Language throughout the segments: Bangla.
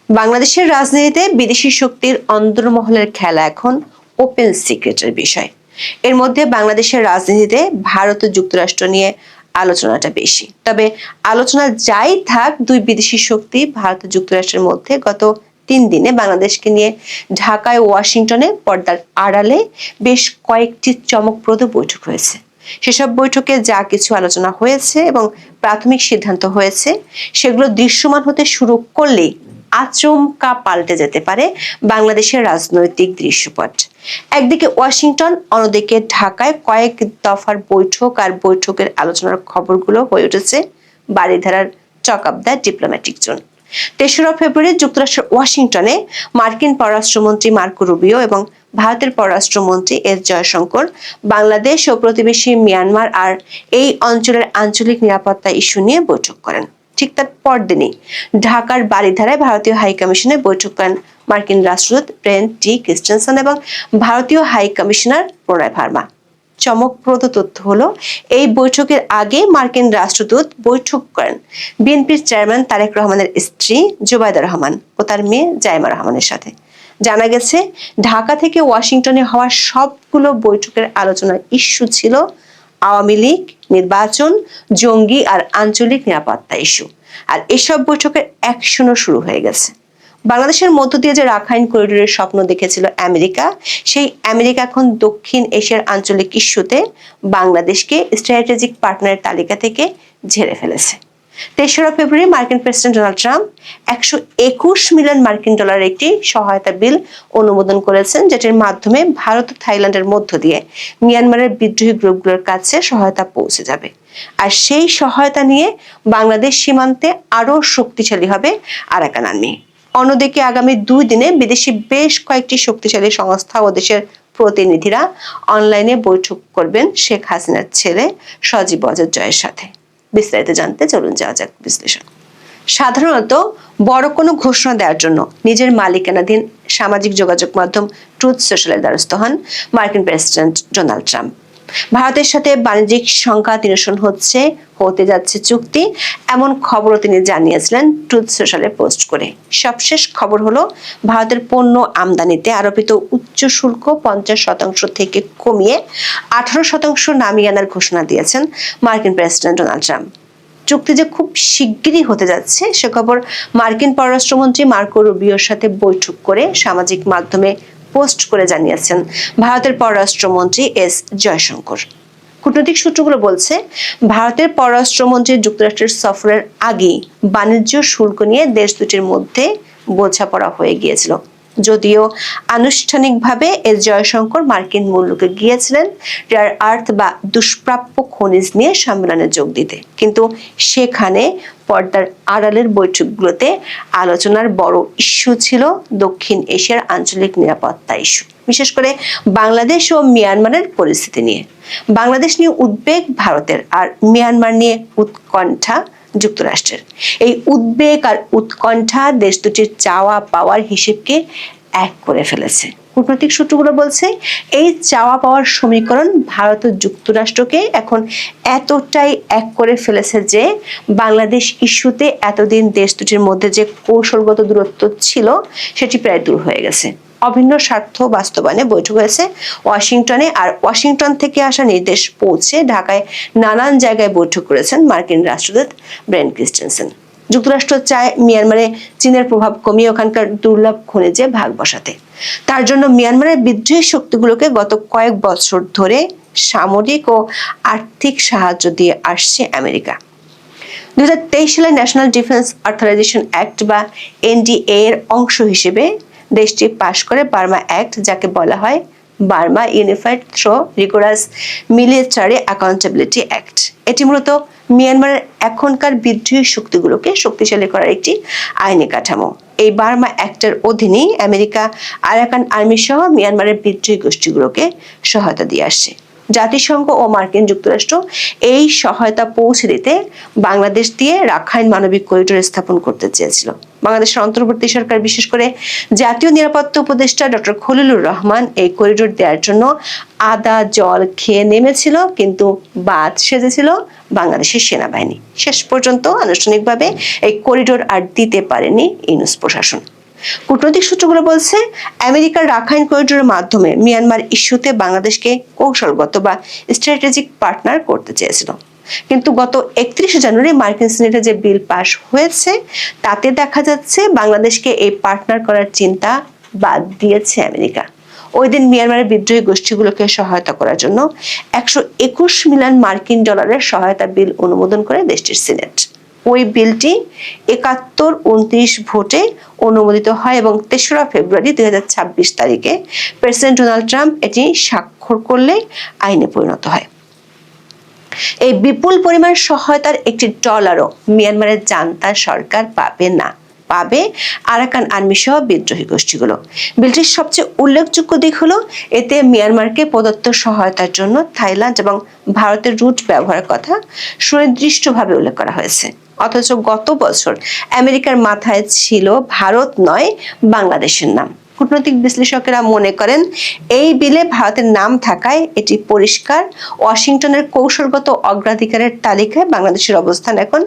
বাংলাদেশের রাজনীতিতে বিদেশি শক্তির অন্দরমহলের খেলা এখন ওপেন সিক্রেটের বিষয়। এর মধ্যে বাংলাদেশের রাজনীতিতে ভারত ও যুক্তরাষ্ট্র নিয়ে আলোচনাটা বেশি। তবে আলোচনা যাই থাক, দুই বিদেশি শক্তি ভারত ও যুক্তরাষ্ট্রের মধ্যে গত 3 দিনে বাংলাদেশকে নিয়ে ঢাকায় ওয়াশিংটনে পর্দার আড়ালে বেশ কয়েকটি চমকপ্রদ বৈঠক হয়েছে। সেসব বৈঠকে যা কিছু আলোচনা হয়েছে এবং প্রাথমিক সিদ্ধান্ত হয়েছে, সেগুলো দৃশ্যমান হতে শুরু করলেই আচমকা পাল্টে যেতে পারে বাংলাদেশের রাজনৈতিক দৃশ্যপট। একদিকে ওয়াশিংটন, অন্যদিকে ঢাকায় কয়েক দফার বৈঠক আর বৈঠকের আলোচনার খবরগুলো হয়ে উঠেছে বারিধারার talk of the diplomatic zone. 3রা ফেব্রুয়ারি যুক্তরাষ্ট্রের ওয়াশিংটনে মার্কিন পররাষ্ট্রমন্ত্রী মার্কো রুবিও এবং ভারতের পররাষ্ট্রমন্ত্রী এস জয়শঙ্কর বাংলাদেশ ও প্রতিবেশী মিয়ানমার আর এই অঞ্চলের আঞ্চলিক নিরাপত্তা ইস্যু নিয়ে বৈঠক করেন। ঠিক তার পরদিনই ঢাকার বারিধারায় ভারতীয় হাই কমিশনে বৈঠক করেন মার্কিন রাষ্ট্রদূত ব্রেন্ট টি. ক্রিস্টেনসন এবং ভারতীয় হাই কমিশনার প্রণয় ভার্মা। চমকপ্রদ তথ্য হলো, এই বৈঠকের আগে মার্কিন রাষ্ট্রদূত বৈঠক করেন বিএনপির চেয়ারম্যান তারেক রহমানের স্ত্রী জুবাইদা রহমান ও তার মেয়ে জাইমা রহমানের সাথে। জানা গেছে, ঢাকা থেকে ওয়াশিংটনে হওয়া সবগুলো বৈঠকের আলোচনার ইস্যু ছিল আওয়ামী লীগ, নির্বাচন, জঙ্গি আর আঞ্চলিক নিরাপত্তা ইস্যু। আর এসব বৈঠকের অ্যাকশনও শুরু হয়ে গেছে। বাংলাদেশের মধ্য দিয়ে যে রাখাইন করিডোরের স্বপ্ন দেখেছিল আমেরিকা, সেই আমেরিকা এখন দক্ষিণ এশিয়ার আঞ্চলিক ইস্যুতে বাংলাদেশকে স্ট্র্যাটেজিক পার্টনারের তালিকা থেকে ঝেড়ে ফেলেছে। 3রা ফেব্রুয়ারি মার্কিন প্রেসিডেন্ট ডোনাল্ড ট্রাম্প 121 মিলিয়ন মার্কিন ডলারের একটি সহায়তা বিল অনুমোদন করেছেন, যেটির মাধ্যমে ভারত ও থাইল্যান্ডের মধ্য দিয়ে মিয়ানমারের বিদ্রোহী গ্রুপগুলোর কাছে সহায়তা পৌঁছে যাবে। আর সেই সহায়তা নিয়ে বাংলাদেশ সীমান্তে আরো শক্তিশালী হবে আরাকান আর্মি। অন্যদিকে আগামী 2 দিনে বিদেশি বেশ কয়েকটি শক্তিশালী সংস্থা ও দেশের প্রতিনিধিরা অনলাইনে বৈঠক করবেন শেখ হাসিনার ছেলে সজীব ওয়াজেদ জয়ের সাথে। বিস্তারিত জানতে চলুন যাওয়া যাক বিশ্লেষণ। সাধারণত বড় কোনো ঘোষণা দেওয়ার জন্য নিজের মালিকানাধীন সামাজিক যোগাযোগ মাধ্যম ট্রুথ সোশ্যালের দ্বারস্থ হন মার্কিন প্রেসিডেন্ট ডোনাল্ড ট্রাম্প। ভারতের সাথে বাণিজ্যিক সংঘাত নিরসন হতে যাচ্ছে চুক্তি, এমন খবরও তিনি জানিয়েছিলেন ট্রুথ সোশ্যালে পোস্ট করে। সবশেষ খবর হলো, ভারতের পণ্য আমদানিতে আরোপিত উচ্চ শুল্ক 50% থেকে কমিয়ে 18% নামিয়ে আনার ঘোষণা দিয়েছেন মার্কিন প্রেসিডেন্ট ডোনাল্ড ট্রাম্প। চুক্তি যে খুব শিগগিরই হতে যাচ্ছে সে খবর মার্কিন পররাষ্ট্রমন্ত্রী মার্কো রুবিওর সাথে বৈঠক করে সামাজিক মাধ্যমে পোস্ট করে জানিয়েছেন ভারতের পররাষ্ট্রমন্ত্রী এস জয়শঙ্কর। কূটনৈতিক সূত্রগুলো বলছে, ভারতের পররাষ্ট্রমন্ত্রী যুক্তরাষ্ট্রের সফরের আগেই বাণিজ্য শুল্ক নিয়ে দেশ দুটির মধ্যে বোঝাপড়া হয়ে গিয়েছিল। যদিও আনুষ্ঠানিকভাবে এস জয়শঙ্কর মার্কিন মুলুকে গিয়েছিলেন রেয়ার আর্থ বা দুষ্প্রাপ্য খনিজ নিয়ে সম্মেলনে যোগ দিতে, কিন্তু সেখানে পর্দার আড়ালের বৈঠকগুলোতে আলোচনার বড় ইস্যু ছিল দক্ষিণ এশিয়ার আঞ্চলিক নিরাপত্তা ইস্যু, বিশেষ করে বাংলাদেশ ও মিয়ানমারের পরিস্থিতি নিয়ে। বাংলাদেশ নিয়ে উদ্বেগ ভারতের, আর মিয়ানমার নিয়ে উৎকণ্ঠা যুক্তরাষ্ট্রের। এই উদ্বেগ আর উৎকণ্ঠা দেশ দুটির চাওয়া পাওয়ার হিসেবকে এক করে ফেলেছে। কূটনৈতিক সূত্রগুলো বলছে, এই চাওয়া পাওয়ার সমীকরণ ভারত ও যুক্তরাষ্ট্রকে এখন এতটাই এক করে ফেলেছে যে বাংলাদেশ ইস্যুতে এতদিন দেশ দুটির মধ্যে যে কৌশলগত দূরত্ব ছিল সেটি প্রায় দূর হয়ে গেছে। অভিন্ন স্বার্থ বাস্তবায়নে বৈঠক হয়েছে ওয়াশিংটনে, আর ওয়াশিংটন থেকে আসা নির্দেশ পৌঁছে ঢাকায় নানান জায়গায় বৈঠক করেছেন মার্কিন রাষ্ট্রদূত ব্রেন্ট ক্রিস্টেনসন। যুক্তরাষ্ট্র চায় মিয়ানমারে চীনের প্রভাব কমিয়ে ওখানকার দুর্লভ খনিজে ভাগ বসাতে। তার জন্য মিয়ানমারের বিদ্রোহী শক্তিগুলোকে গত কয়েক বছর ধরে সামরিক ও আর্থিক সাহায্য দিয়ে আসছে আমেরিকা। 2023 সালে ন্যাশনাল ডিফেন্স অথরাইজেশন অ্যাক্ট বা এনডিএ এর অংশ হিসেবে দেশটি পাশ করে বার্মা অ্যাক্ট, যাকে বলা হয় Burma unified through rigorous military accountability act. এটি মূলত মিয়ানমারের এখনকার বিদ্রোহী শক্তিগুলোকে শক্তিশালী করার একটি আইনি কাঠামো। এই বার্মা অ্যাক্টের অধীনেই আমেরিকা আরাকান আর্মি সহ মিয়ানমারের বিদ্রোহী গোষ্ঠীগুলোকে সহায়তা দিয়ে আসছে। জাতিসংঘ ও মার্কিন যুক্তরাষ্ট্র এই সহায়তা পৌঁছে দিতে বাংলাদেশ দিয়ে রাখাইন মানবিক করিডোর স্থাপন করতে চেয়েছিল। বাংলাদেশের অন্তর্বর্তী সরকার, বিশেষ করে জাতীয় নিরাপত্তা উপদেষ্টা ডক্টর খলিলুর রহমান এই করিডোর দেওয়ার জন্য আদা জল খেয়ে নেমেছিল, কিন্তু বাদ সেজেছিল বাংলাদেশের সেনাবাহিনী। শেষ পর্যন্ত আনুষ্ঠানিকভাবে এই করিডোর আর দিতে পারেনি ইউনূস প্রশাসন। কূটনৈতিক সূত্রগুলো বলছে আমেরিকার রাখাইন করিডোরের মাধ্যমে মিয়ানমার ইস্যুতে বাংলাদেশকে কৌশলগত বা স্ট্র্যাটেজিক পার্টনার করতে চেয়েছিল। কিন্তু গত 31 জানুয়ারি মার্কিন সিনেটে যে বিল পাশ হয়েছে তাতে দেখা যাচ্ছে বাংলাদেশকে এই পার্টনার করার চিন্তা বাদ দিয়েছে আমেরিকা। ওই দিন মিয়ানমারের বিদ্রোহী গোষ্ঠীগুলোকে সহায়তা করার জন্য 121 মিলিয়ন মার্কিন ডলারের সহায়তা বিল অনুমোদন করে দেশটির সিনেট। ওই বিলটি 71-29 ভোটে অনুমোদিত হয় এবং 3রা ফেব্রুয়ারি 2026 তারিখে প্রেসিডেন্ট ডোনাল্ড ট্রাম্প এটি স্বাক্ষর করলে আইনে পরিণত হয়। এই বিপুল পরিমাণ সহায়তার $1 মিয়ানমারের জান্তা সরকার পাবে না, পাবে আরাকান আর্মি সহ বিদ্রোহী গোষ্ঠীগুলো। বিলটির সবচেয়ে উল্লেখযোগ্য দিক হলো এতে মিয়ানমারকে প্রদত্ত সহায়তার জন্য থাইল্যান্ড এবং ভারতের রুট ব্যবহারের কথা সুনির্দিষ্টভাবে উল্লেখ করা হয়েছে। অথচ গত বছর আমেরিকার মাথায় ছিল ভারত নয় বাংলাদেশের নাম। কূটনৈতিক বিশ্লেষকেরা মনে করেন এই বিলে ভারতের নাম থাকায় এটি পরিষ্কার ওয়াশিংটনের কৌশলগত অগ্রাধিকারের তালিকায় বাংলাদেশের অবস্থান এখন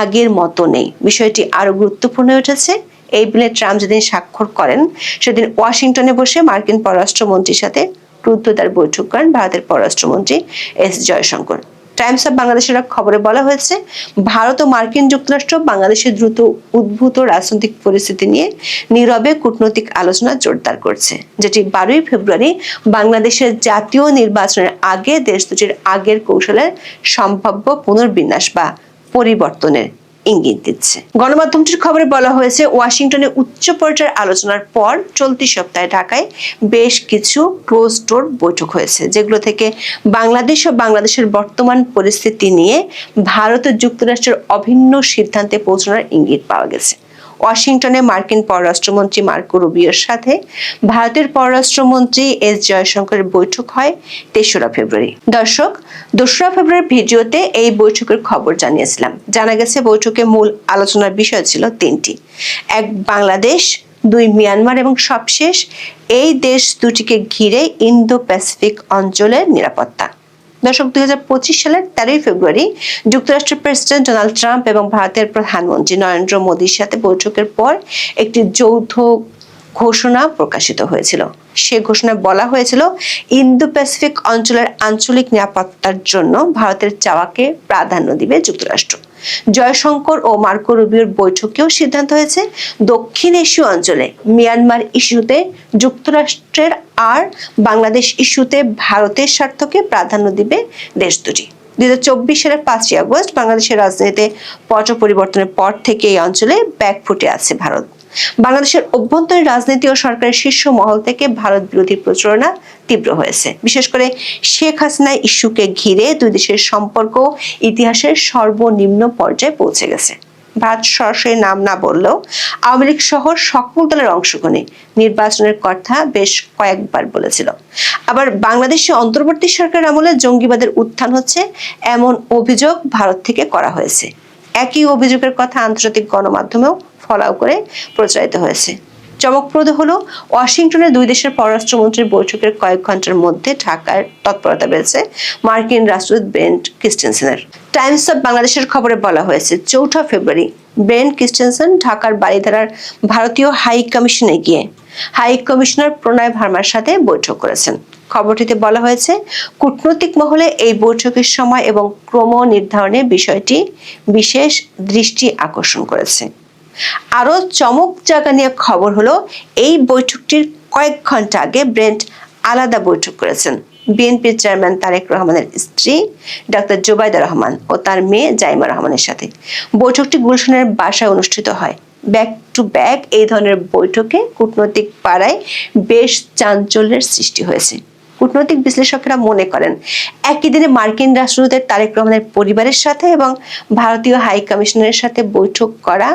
আগের মতো নেই। বিষয়টি আরো গুরুত্বপূর্ণ হয়ে উঠেছে এই বিলে ট্রাম্প যেদিন স্বাক্ষর করেন সেদিন ওয়াশিংটনে বসে মার্কিন পররাষ্ট্রমন্ত্রীর সাথে রুদ্ধদ্বার বৈঠক করেন ভারতের পররাষ্ট্রমন্ত্রী এস জয়শঙ্কর। টাইমস অব বাংলাদেশের খবরে বলা হয়েছে ভারত ও মার্কিন যুক্তরাষ্ট্র বাংলাদেশের দ্রুত উদ্ভূত রাজনৈতিক পরিস্থিতি নিয়ে নীরবে কূটনৈতিক আলোচনা জোরদার করছে, যেটি 12 ফেব্রুয়ারি বাংলাদেশের জাতীয় নির্বাচনের আগে দেশ দুটির আগের কৌশলের সম্ভাব্য পুনর্বিন্যাস বা পরিবর্তনের ইঙ্গিত দিচ্ছে। গণমাধ্যমটির খবরে বলা হয়েছে ওয়াশিংটনে উচ্চ পর্যায়ের আলোচনার পর চলতি সপ্তাহে ঢাকায় বেশ কিছু ক্লোজ ডোর বৈঠক হয়েছে, যেগুলো থেকে বাংলাদেশ ও বাংলাদেশের বর্তমান পরিস্থিতি নিয়ে ভারত ও যুক্তরাষ্ট্রের অভিন্ন সিদ্ধান্তে পৌঁছানোর ইঙ্গিত পাওয়া গেছে। ওয়াশিংটনে মার্কিন পররাষ্ট্রমন্ত্রী মার্কো রুবিওর সাথে ভারতের পররাষ্ট্রমন্ত্রী এস জয়শঙ্করের বৈঠক হয় 3রা ফেব্রুয়ারি। দর্শক, 2রা ফেব্রুয়ারির ভিডিওতে এই বৈঠকের খবর জানিয়েছিলাম। জানা গেছে বৈঠকে মূল আলোচনার বিষয় ছিল 3টি: 1 বাংলাদেশ, 2 মিয়ানমার এবং সবশেষ এই দেশ দুটিকে ঘিরে ইন্দো প্যাসিফিক অঞ্চলের নিরাপত্তা। দর্শক, 2025 সালের 13 ফেব্রুয়ারি যুক্তরাষ্ট্রের প্রেসিডেন্ট ডোনাল্ড ট্রাম্প এবং ভারতের প্রধানমন্ত্রী নরেন্দ্র মোদীর সাথে বৈঠকের পর একটি যৌথ ঘোষণা প্রকাশিত হয়েছিল। সে ঘোষণায় বলা হয়েছিল ইন্দো প্যাসিফিক অঞ্চলের আঞ্চলিক নিরাপত্তার জন্য ভারতের চাওয়াকে প্রাধান্য দিবে যুক্তরাষ্ট্র। জয়শঙ্কর ও মার্কো রুবিওর বৈঠকেও সিদ্ধান্ত হয়েছে দক্ষিণ এশীয় অঞ্চলে মিয়ানমার ইস্যুতে যুক্তরাষ্ট্রের আর বাংলাদেশ ইস্যুতে ভারতের স্বার্থকে প্রাধান্য দিবে দেশ দুটি। 2024 সালের 5 আগস্ট বাংলাদেশের রাজনীতিতে পট পরিবর্তনের পর থেকে এই অঞ্চলে ব্যাকফুটে আছে ভারত। বাংলাদেশের অভ্যন্তরীণ রাজনীতি ও সরকারের শীর্ষ মহল থেকে ভারত বিরোধী প্রচারণা তীব্র হয়েছে। বিশেষ করে শেখ হাসিনা ইস্যুকে ঘিরে দুই দেশের সম্পর্ক ইতিহাসের সর্বনিম্ন পর্যায়ে পৌঁছে গেছে। ভারত সরাসরি নাম না বললেও আওয়ামী লীগ সহ সকল দলের অংশগ্রহণে নির্বাচনের কথা বেশ কয়েকবার বলেছিল। আবার বাংলাদেশে অন্তর্বর্তী সরকারের আমলে জঙ্গিবাদের উত্থান হচ্ছে এমন অভিযোগ ভারত থেকে করা হয়েছে। একই অভিযোগের কথা আন্তর্জাতিক গণমাধ্যমেও ফলাও করে প্রচারিত হয়েছে। চমকপ্রদ হলো ওয়াশিংটনে দুই দেশের পররাষ্ট্রমন্ত্রীর বৈঠকের কয়েক ঘন্টার মধ্যে ঢাকার তৎপরতা বেড়েছে মার্কিন রাষ্ট্রদূত ব্রেন্ট ক্রিস্টেনসেনের। টাইমস অব বাংলাদেশের খবরে বলা হয়েছে 4 ফেব্রুয়ারি ব্রেন্ট ক্রিস্টেনসেন ঢাকার বারিধারার ভারতীয় হাই কমিশনে গিয়ে হাই কমিশনার প্রণয় ভার্মার সাথে বৈঠক করেছেন। খবরটিতে বলা হয়েছে কূটনৈতিক মহলে এই বৈঠকের সময় এবং ক্রম নির্ধারণে বিষয়টি বিশেষ দৃষ্টি আকর্ষণ করেছে। আরো চমক জাগানিয়া খবর হলো এই বৈঠকটির কয়েক ঘন্টা আগে ব্রেন্ট আলাদা বৈঠক করেছেন বিএনপির চেয়ারম্যান তারেক রহমানের স্ত্রী ডাক্তার জোবাইদা রহমান ও তার মেয়ে জাইমা রহমানের সাথে। বৈঠকটি গুলশানের বাসায় অনুষ্ঠিত হয়। ব্যাক টু ব্যাক এই ধরনের বৈঠকে কূটনৈতিক পাড়ায় বেশ চাঞ্চল্যের সৃষ্টি হয়েছে। কূটনৈতিক বিশ্লেষকেরা মনে করেন একই দিনে মার্কিন রাষ্ট্রদূতের তারেক রহমানের পরিবারের সাথে এবং ভারতীয় হাই কমিশনারের সাথে বৈঠক করা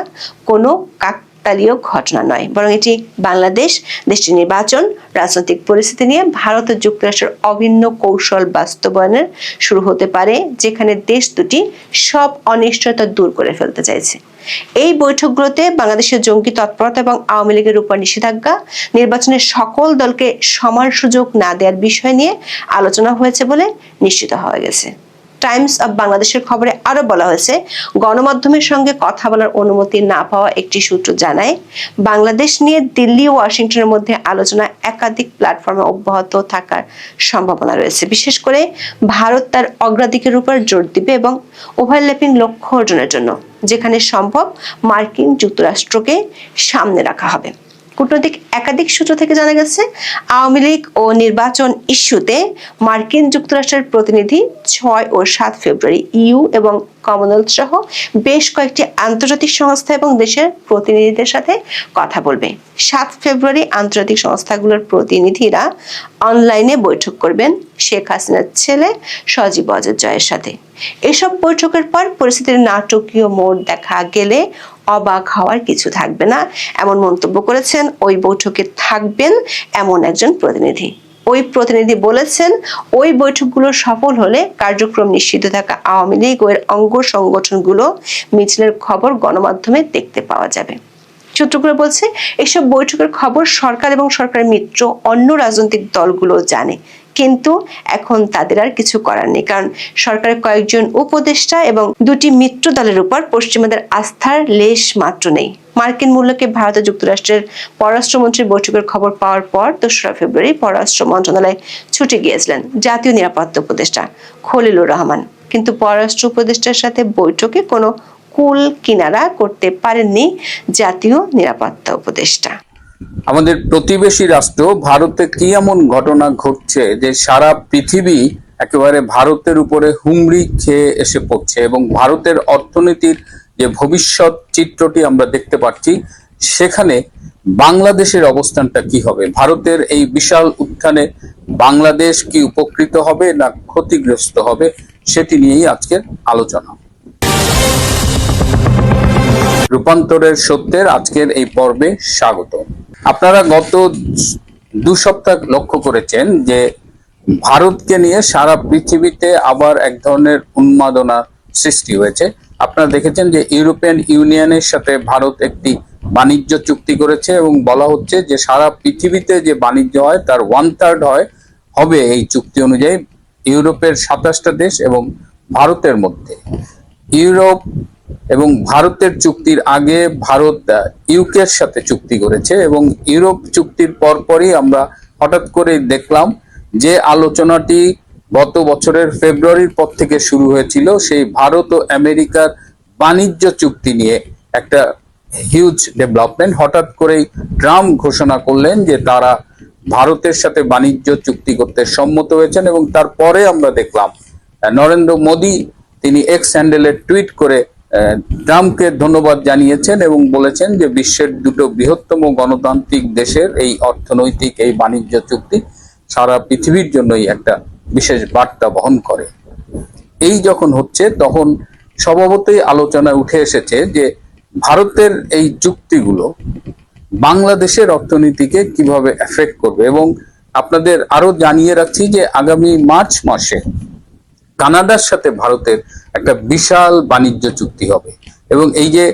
কোনো কাকতালীয় ঘটনা নয়, বরং এটি বাংলাদেশ, দেশটির নির্বাচন, রাজনৈতিক পরিস্থিতি নিয়ে ভারত ও যুক্তরাষ্ট্রের অভিন্ন কৌশল বাস্তবায়নের শুরু হতে পারে, যেখানে দেশ দুটি সব অনিশ্চয়তা দূর করে ফেলতে চাইছে। এই বৈঠকগুলোতে বাংলাদেশের জঙ্গি তৎপরতা এবং আওয়ামী লীগের উপর নিষেধাজ্ঞা, নির্বাচনের সকল দলকে সমান সুযোগ না দেওয়ার বিষয় নিয়ে আলোচনা হয়েছে বলে নিশ্চিত হওয়া গেছে। টাইমস অব বাংলাদেশের খবরে আরো বলা হয়েছে, গণমাধ্যমের সঙ্গে কথা বলার অনুমতি না পাওয়া একটি সূত্র জানায়, বাংলাদেশ নিয়ে দিল্লি ও ওয়াশিংটনের মধ্যে আলোচনা একাধিক প্ল্যাটফর্মে অব্যাহত থাকার সম্ভাবনা রয়েছে। বিশেষ করে ভারত তার অগ্রাধিকারের উপর জোর দিবে এবং ওভারল্যাপিং লক্ষ্য অর্জনের জন্য যেখানে সম্ভব মার্কিন যুক্তরাষ্ট্রকে সামনে রাখা হবে। কূটনৈতিক একাধিক সূত্র থেকে জানা গেছে, আওয়ামী লীগ ও নির্বাচন ইস্যুতে মার্কিন যুক্তরাষ্ট্রের প্রতিনিধি 6 ও 7 ফেব্রুয়ারি ইইউ এবং কমনওয়েলথ সহ বেশ কয়েকটি আন্তর্জাতিক সংস্থা এবং দেশের প্রতিনিধিদের সাথে কথা বলবে। 7 ফেব্রুয়ারি আন্তর্জাতিক সংস্থাগুলোর প্রতিনিধিরা অনলাইনে বৈঠক করবেন শেখ হাসিনার ছেলে সজীব ওয়াজেদ জয়ের সাথে। এসব বৈঠকের পর পরিস্থিতির নাটকীয় মোড় দেখা গেলে অবাক হওয়ার কিছু থাকবে না, এমন মন্তব্য করেছেন ওই বৈঠকে থাকবেন এমন একজন প্রতিনিধি। ওই প্রতিনিধি বলেছেন, ওই বৈঠকগুলো সফল হলে কার্যক্রম নিষিদ্ধ থাকা আওয়ামী লীগ ও এর অঙ্গ সংগঠনগুলো মিছিলের খবর গণমাধ্যমে দেখতে পাওয়া যাবে। সূত্রগুলো বলছে, এসব বৈঠকের খবর সরকার এবং সরকারের মিত্র অন্য রাজনৈতিক দলগুলো জানে, কিন্তু এখন তাদের আর কিছু করার নেই, কারণ সরকারের কয়েকজন উপদেষ্টা এবং 2টি মিত্র দলের উপর পশ্চিমাদের আস্থার লেশ মাত্র নেই। মার্কিন মূল্যকে ভারত ও যুক্তরাষ্ট্রের পররাষ্ট্রমন্ত্রীর বৈঠকের খবর পাওয়ার পর 2রা ফেব্রুয়ারি পররাষ্ট্র মন্ত্রণালয়ে ছুটে গিয়েছিলেন জাতীয় নিরাপত্তা উপদেষ্টা খলিলুর রহমান, কিন্তু পররাষ্ট্র উপদেষ্টার সাথে বৈঠকে কোনো কুল কিনারা করতে পারেননি জাতীয় নিরাপত্তা উপদেষ্টা। আমাদের প্রতিবেশী রাষ্ট্র ভারতে কি এমন ঘটনা ঘটছে যে সারা পৃথিবী একেবারে ভারতের উপরে হুমড়ি খেয়ে এসে পড়ছে, এবং ভারতের অর্থনীতির যে ভবিষ্যৎ চিত্রটি আমরা দেখতে পাচ্ছি, সেখানে বাংলাদেশের অবস্থানটা কি হবে? ভারতের এই বিশাল উত্থানে বাংলাদেশ কি উপকৃত হবে না ক্ষতিগ্রস্ত হবে, সেটি নিয়েই আজকের আলোচনা। রূপান্তরের সত্যের আজকের এই পর্বে স্বাগত। আপনারা গত 2 সপ্তাহ লক্ষ্য করেছেন যে ভারতকে নিয়ে সারা পৃথিবীতে আবার এক ধরনের উন্মাদনা সৃষ্টি হয়েছে। আপনারা দেখেছেন যে ইউরোপিয়ান ইউনিয়নের সাথে ভারত একটি বাণিজ্য চুক্তি করেছে এবং বলা হচ্ছে যে সারা পৃথিবীতে যে বাণিজ্য হয় তার 1/3 হবে এই চুক্তি অনুযায়ী ইউরোপের 27টা দেশ এবং ভারতের মধ্যে। ইউরোপ এবং ভারতের চুক্তির আগে ভারত ইউকের সাথে চুক্তি করেছে, এবং ইউরোপ চুক্তির পরপরই আমরা হঠাৎ করে দেখলাম যে আলোচনাটি গত বছরের ফেব্রুয়ারির পর থেকে শুরু হয়েছিল, সেই ভারত ও আমেরিকার বাণিজ্য চুক্তি নিয়ে একটা হিউজ ডেভেলপমেন্ট। হঠাৎ করেই ট্রাম্প ঘোষণা করলেন যে তারা ভারতের সাথে বাণিজ্য চুক্তি করতে সম্মত হয়েছেন, এবং তারপরে আমরা দেখলাম নরেন্দ্র মোদী তিনি এক্স হ্যান্ডেলে টুইট করে ট্রাম্পকে ধন্যবাদ জানিয়েছেন এবং বলেছেন যে বিশ্বের 2টো বৃহত্তম গণতান্ত্রিক দেশের এই অর্থনৈতিক এই বাণিজ্য চুক্তি সারা পৃথিবীর জন্যই একটা বিশেষ বার্তা বহন করে। এই যখন হচ্ছে তখন স্বভাবতই আলোচনায় উঠে এসেছে যে ভারতের এই চুক্তিগুলো বাংলাদেশের অর্থনীতিকে কিভাবে এফেক্ট করবে। এবং আপনাদের আরো জানিয়ে রাখছি যে আগামী মার্চ মাসে কানাডার সাথে ভারতের একটা বিশাল বাণিজ্য চুক্তি হবে, এবং এই যে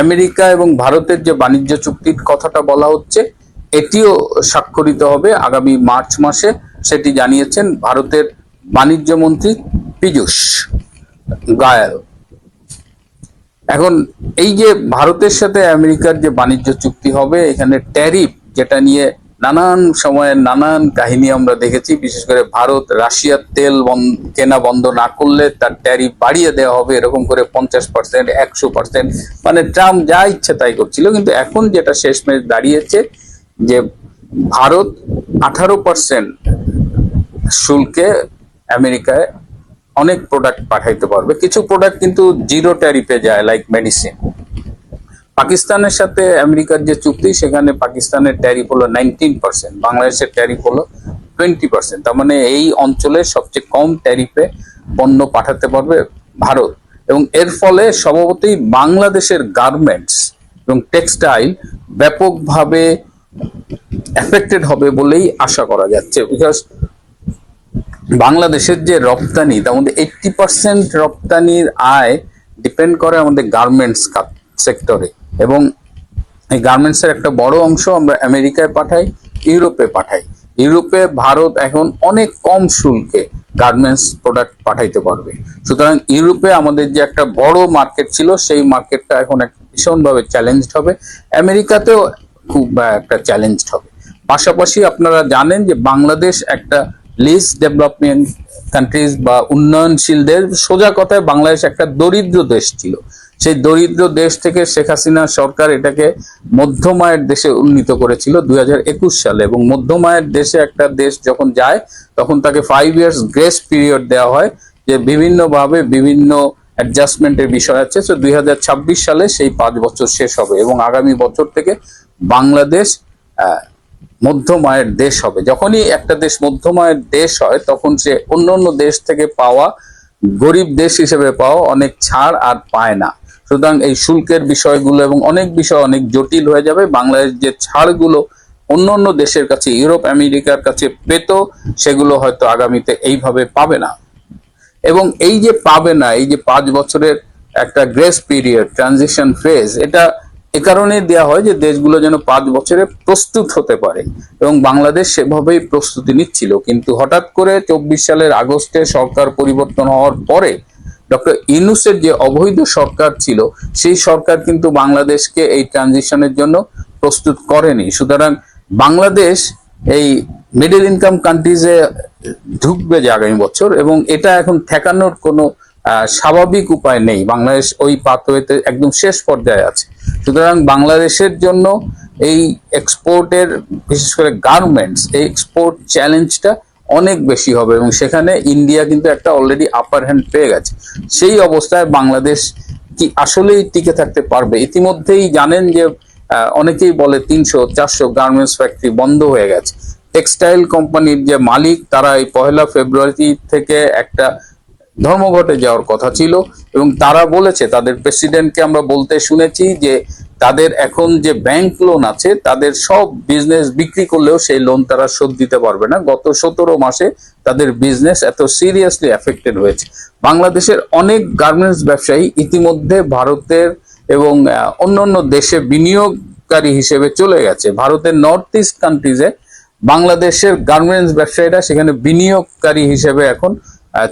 আমেরিকা এবং ভারতের যে বাণিজ্য চুক্তির কথাটা বলা হচ্ছে, এটিও স্বাক্ষরিত হবে আগামী মার্চ মাসে, সেটি জানিয়েছেন ভারতের বাণিজ্য মন্ত্রী পীযূষ গোয়েল। এখন এই যে ভারতের সাথে আমেরিকার যে বাণিজ্য চুক্তি হবে, এখানে ট্যারিফ যেটা নিয়ে নানান সময়ে নানান কাহিনী আমরা দেখেছি, বিশেষ করে ভারত রাশিয়ার তেল কেনা বন্ধ না করলে তার ট্যারিফ বাড়িয়ে দেওয়া হবে, এরকম করে 50%, 100%, মানে ট্রাম্প যা ইচ্ছে তাই করছিল। কিন্তু এখন যেটা শেষমেশ দাঁড়িয়েছে যে ভারত 18% শুল্কে আমেরিকায় অনেক প্রোডাক্ট পাঠাইতে পারবে। কিছু প্রোডাক্ট কিন্তু 0 ট্যারিফে যায়, লাইক মেডিসিন। পাকিস্তানের সাথে আমেরিকার যে চুক্তি, সেখানে পাকিস্তানের ট্যারিফ হলো 19%, বাংলাদেশের ট্যারিফ হলো 20%। তার মানে এই অঞ্চলে সবচেয়ে কম ট্যারিফে পণ্য পাঠাতে পারবে ভারত, এবং এর ফলে স্বভাবতই বাংলাদেশের গার্মেন্টস এবং টেক্সটাইল ব্যাপকভাবে এফেক্টেড হবে বলেই আশা করা যাচ্ছে। বিকজ বাংলাদেশের যে রপ্তানি, তার মধ্যে 80% রপ্তানির আয় ডিপেন্ড করে আমাদের গার্মেন্টস সেক্টরে, এবং এই গার্মেন্টসের একটা বড় অংশ আমরা আমেরিকায় পাঠাই, ইউরোপে পাঠাই। ইউরোপে ভারত এখন অনেক কম শুল্কে গার্মেন্টস প্রোডাক্ট পাঠাইতে পারবে। সুতরাং ইউরোপে আমাদের যে একটা বড় মার্কেট ছিল সেই মার্কেটটা এখন ভীষণভাবে চ্যালেঞ্জড হবে, আমেরিকাতেও খুব একটা চ্যালেঞ্জড হবে। পাশাপাশি আপনারা জানেন যে বাংলাদেশ একটা লিস্ট ডেভেলপমেন্ট কান্ট্রিজ বা উন্নয়নশীল দেশ, সোজা কথায় বাংলাদেশ একটা দরিদ্র দেশ ছিল। সেই দরিদ্র দেশ থেকে শেখ হাসিনা সরকার এটাকে মধ্যম আয়ের দেশে উন্নীত করেছিল 2021 সালে, এবং মধ্যম আয়ের দেশে একটা দেশ যখন যায় তখন তাকে 5 ইয়ার্স গ্রেস পিরিয়ড দেওয়া হয়, যে বিভিন্নভাবে বিভিন্ন অ্যাডজাস্টমেন্টের বিষয় আছে। তো 2026 সালে সেই 5 বছর শেষ হবে এবং আগামী বছর থেকে বাংলাদেশ মধ্যম আয়ের দেশ হবে। যখনই একটা দেশ মধ্যম আয়ের দেশ হয় তখন সে অন্য অন্য দেশ থেকে পাওয়া, গরিব দেশ হিসেবে পাওয়া অনেক ছাড় আর পায় না। সুতরাং এই শুল্কের বিষয়গুলো এবং অনেক বিষয় অনেক জটিল হয়ে যাবে। বাংলাদেশ যে ছাড়গুলো অন্য অন্য দেশের কাছে, ইউরোপ আমেরিকার কাছে পেত, সেগুলো হয়তো আগামীতে এইভাবে পাবে না। এবং এই যে পাবে না, এই যে 5 বছরের একটা গ্রেস পিরিয়ড, ট্রানজিশন ফেজ, এটা এ কারণে দেওয়া হয় যে দেশগুলো যেন 5 বছরে প্রস্তুত হতে পারে, এবং বাংলাদেশ সেভাবেই প্রস্তুতি নিচ্ছিল। কিন্তু হঠাৎ করে 24 সালের আগস্টে সরকার পরিবর্তন হওয়ার পরে ডক্টর ইউনূসের যে অবৈধ সরকার ছিল, সেই সরকার কিন্তু বাংলাদেশকে এই ট্রানজিশনের জন্য প্রস্তুত করেনি। সুতরাং বাংলাদেশ এই মিডল ইনকাম কান্ট্রিজে ঢুকবে যে আগামী বছর, এবং এটা এখন ঠেকানোর কোনো স্বাভাবিক উপায় নেই। বাংলাদেশ ওই পাথওয়েতে একদম শেষ পর্যায়ে আছে। সুতরাং বাংলাদেশের জন্য এই এক্সপোর্টের, বিশেষ করে গার্মেন্টস, এই এক্সপোর্ট চ্যালেঞ্জটা অনেক বেশি হবে, এবং সেখানে ইন্ডিয়া কিন্তু একটা অলরেডি আপার হ্যান্ড পেয়ে গেছে। সেই অবস্থায় বাংলাদেশ কি আসলেই টিকে থাকতে পারবে? ইতিমধ্যেই জানেন যে অনেকেই বলে 300-400 গার্মেন্টস ফ্যাক্টরি বন্ধ হয়ে গেছে। টেক্সটাইল কোম্পানির যে মালিক, তারা এই 1 ফেব্রুয়ারি থেকে একটা ধর্মঘটে যাওয়ার কথা ছিল, এবং তারা বলেছে, তাদের প্রেসিডেন্টকে আমরা বলতে শুনেছি যে তাদের এখন যে ব্যাংক লোন আছে, তাদের সব বিজনেস বিক্রি করলেও সেই লোন তারা শোধ দিতে পারবে না। গত 17 মাসে তাদের বিজনেস এত সিরিয়াসলি এফেক্টেড হয়েছে। বাংলাদেশের অনেক গার্মেন্টস ব্যবসায়ী ইতিমধ্যে ভারতের এবং অন্যান্য দেশে বিনিয়োগকারী হিসেবে চলে গেছে। ভারতের নর্থ ইস্ট কান্ট্রিজে বাংলাদেশের গার্মেন্টস ব্যবসায়ীরা সেখানে বিনিয়োগকারী হিসেবে এখন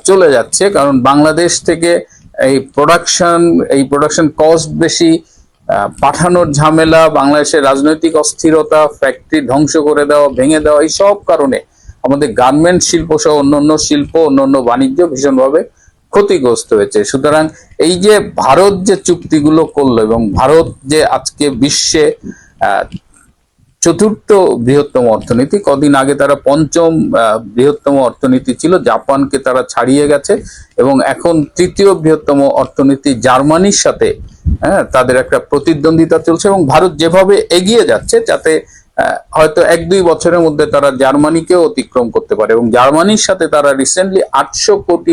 চলে যাচ্ছে, কারণ বাংলাদেশ থেকে এই প্রোডাকশন কস্ট বেশি, পাঠানোর ঝামেলা, বাংলাদেশের রাজনৈতিক অস্থিরতা, ফ্যাক্টরি ধ্বংস করে দেওয়া, ভেঙে দেওয়া, এই সব কারণে আমাদের গার্মেন্ট শিল্প সহ অন্যান্য শিল্প, অন্যান্য বাণিজ্য ভীষণভাবে ক্ষতিগ্রস্ত হয়েছে। সুতরাং এই যে ভারত যে চুক্তিগুলো করলো, এবং ভারত যে আজকে বিশ্বে 4র্থ বৃহত্তম অর্থনীতি, কদিন আগে তারা 5ম বৃহত্তম অর্থনীতি ছিল, জাপানকে তারা ছাড়িয়ে গেছে, এবং এখন 3য় বৃহত্তম অর্থনীতি জার্মানির সাথে তাদের একটা প্রতিদ্বন্দ্বিতা চলছে। এবং ভারত যেভাবে এগিয়ে যাচ্ছে, যাতে হয়তো 1-2 বছরের মধ্যে তারা জার্মানিকেও অতিক্রম করতে পারে। এবং জার্মানির সাথে তারা রিসেন্টলি $800 কোটি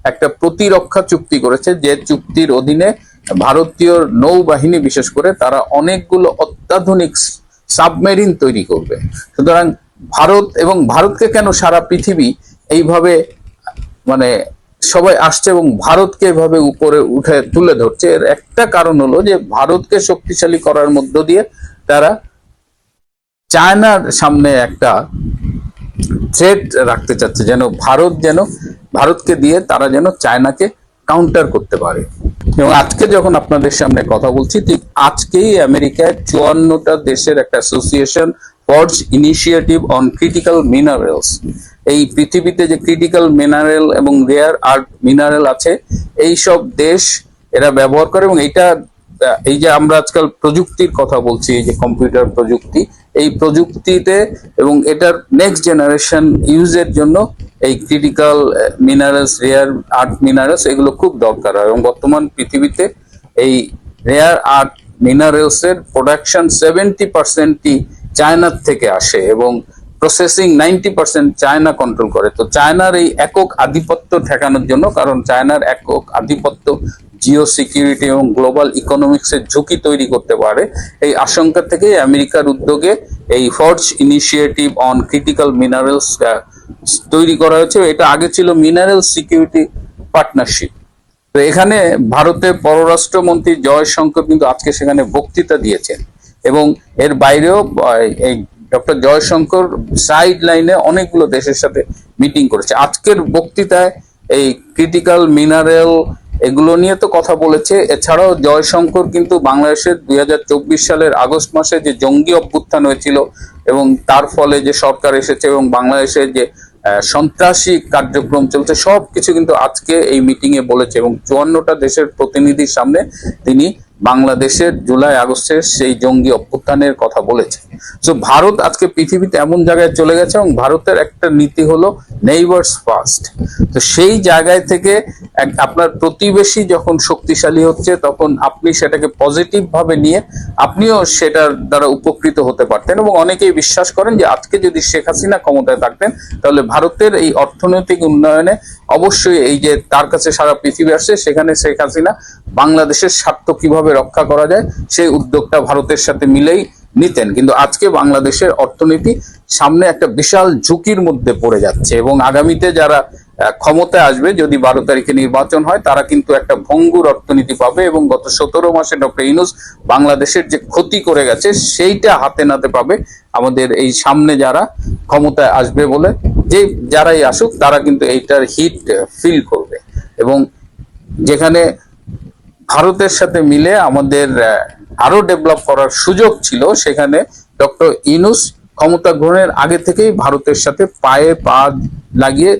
একটা প্রতিরক্ষা চুক্তি করেছে, যে চুক্তির অধীনে ভারতীয় নৌবাহিনী, বিশেষ করে তারা অনেকগুলো অত্যাধুনিক সাবমেরিন তৈরি করবে। সুতরাং ভারতকে কেন সারা পৃথিবী এইভাবে মানে সবাই আসছে এবং ভারতকে এভাবে উপরে উঠে তুলে ধরছে, এর একটা কারণ হলো যে ভারতকে শক্তিশালী করার মধ্য দিয়ে তারা চায়নার সামনে একটা থ্রেট রাখতে চাচ্ছে, যেন ভারতকে দিয়ে তারা যেন চায়নাকে কাউন্টার করতে পারে। এবং আজকে যখন আপনাদের সামনে কথা বলছি, ঠিক আজকেই আমেরিকায় 54টা দেশের একটা association, forge initiative on critical minerals, এই পৃথিবীতে যে ক্রিটিক্যাল মিনারেল এবং রেয়ার আর্থ মিনারেল আছে, এই সব দেশ এরা ব্যবহার করে। এবং এই যে আমরা আজকাল প্রযুক্তির কথা বলছি, এই যে কম্পিউটার প্রযুক্তি, এই প্রযুক্তিতে এবং এটার নেক্সট জেনারেশন ইউজের জন্য এই critical minerals, rare earth minerals, এগুলো খুব দরকার হয়। এবং বর্তমান পৃথিবীতে এই রেয়ার আর্থ মিনারেলস এর প্রোডাকশন 70%ই চায়নার থেকে আসে, এবং প্রসেসিং 90% চায়না কন্ট্রোল করে। তো চায়নার এই একক আধিপত্য ঠেকানোর জন্য, কারণ চায়নার একক আধিপত্য জিও সিকিউরিটি এবং গ্লোবাল ইকোনমিক্সের ঝুঁকি তৈরি করতে পারে, এই আশঙ্কা থেকে আমেরিকার উদ্যোগে এই forge initiative on critical minerals তৈরি করা হয়েছে। এটা আগে ছিল মিনারেল সিকিউরিটি পার্টনারশিপ। তো এখানে ভারতের পররাষ্ট্রমন্ত্রী জয়শঙ্কর কিন্তু আজকে সেখানে বক্তৃতা দিয়েছেন, এবং এর বাইরেও এই ডক্টর জয়শঙ্কর সাইড লাইনে অনেকগুলো দেশের সাথে মিটিং করেছে। আজকের বক্তৃতায় এই ক্রিটিক্যাল মিনারেল এগুলো নিয়ে তো কথা বলেছে। এছাড়াও জয়শঙ্কর কিন্তু বাংলাদেশের 2024 সালের আগস্ট মাসে যে জঙ্গি অভ্যুত্থান হয়েছিল এবং তার ফলে যে সরকার এসেছে এবং বাংলাদেশের যে সন্ত্রাসী কার্যক্রম চলছে সবকিছু কিন্তু আজকে এই মিটিং এ বলেছে এবং 54টা দেশের প্রতিনিধির সামনে তিনি বাংলাদেশের জুলাই আগস্টের সেই জঙ্গি অভ্যুত্থানের কথা বলেছে। তো ভারত আজকে পৃথিবীতে এমন জায়গায় চলে গেছে এবং ভারতের একটা নীতি হলো নেইবার্স ফার্স্ট। তো সেই জায়গায় থেকে আপনার প্রতিবেশী যখন শক্তিশালী হচ্ছে তখন আপনি সেটাকে পজিটিভ ভাবে নিয়ে আপনিও সেটার দ্বারা উপকৃত হতে পারতেন এবং অনেকেই বিশ্বাস করেন যে আজকে যদি শেখ হাসিনা ক্ষমতায় থাকতেন তাহলে ভারতের এই অর্থনৈতিক উন্নয়নে অবশ্যই এই যে তার কাছে সারা পৃথিবী আসছে সেখানে শেখ হাসিনা বাংলাদেশের স্বার্থ কিভাবে রক্ষা করা যায় সেই উদ্যোগটা ভারতের সাথে মিলেই নিতেন। কিন্তু আজকে বাংলাদেশের অর্থনীতি সামনে একটা বিশাল ঝুঁকির মধ্যে পড়ে যাচ্ছে এবং আগামীতে যারা ক্ষমতায় আসবে যদি 12 তারিখে নির্বাচন হয় তারা কিন্তু একটা ভঙ্গুর অর্থনীতি পাবে এবং গত 17 মাসে ডক্টর ইউনূস বাংলাদেশের যে ক্ষতি করে গেছে সেইটা হাতে নাতে পাবে আমাদের এই সামনে যারা ক্ষমতায় আসবে বলে যে যারাই আসুক তারা কিন্তু এইটার হিট ফিল করবে এবং যেখানে ভারতের সাথে মিলে আমাদের আরো ডেভেলপ করার সুযোগ ছিল সেখানে ডক্টর ইউনূস ক্ষমতা গ্রহণের আগে থেকেই ভারতের সাথে পায়ে পা লাগিয়ে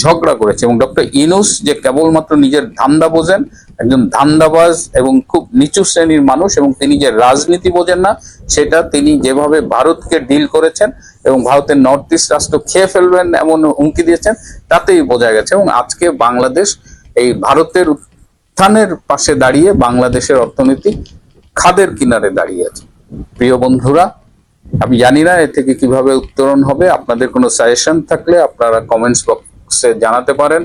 ঝগড়া করেছে এবং ডক্টর ইউনূস যে কেবলমাত্র নিজের ধান্দা বোঝেন, একজন ধান্দাবাজ এবং খুব নিচু শ্রেণীর মানুষ এবং তিনি যে রাজনীতি বোঝেন না সেটা তিনি যেভাবে ভারতকে ডিল করেছেন এবং ভারতের নর্থ ইস্ট রাষ্ট্র খেয়ে ফেলবেন এমন হুমকি দিয়েছেন তাতেই বোঝা গেছে এবং আজকে বাংলাদেশ এই ভারতের উত্থানের পাশে দাঁড়িয়ে বাংলাদেশের অর্থনীতি খাদের কিনারে দাঁড়িয়ে আছে। প্রিয় বন্ধুরা, আমি জানি না এ থেকে কিভাবে উত্তরণ হবে। আপনাদের কোনো সাজেশন থাকলে আপনারা কমেন্টস বক্সে জানাতে পারেন।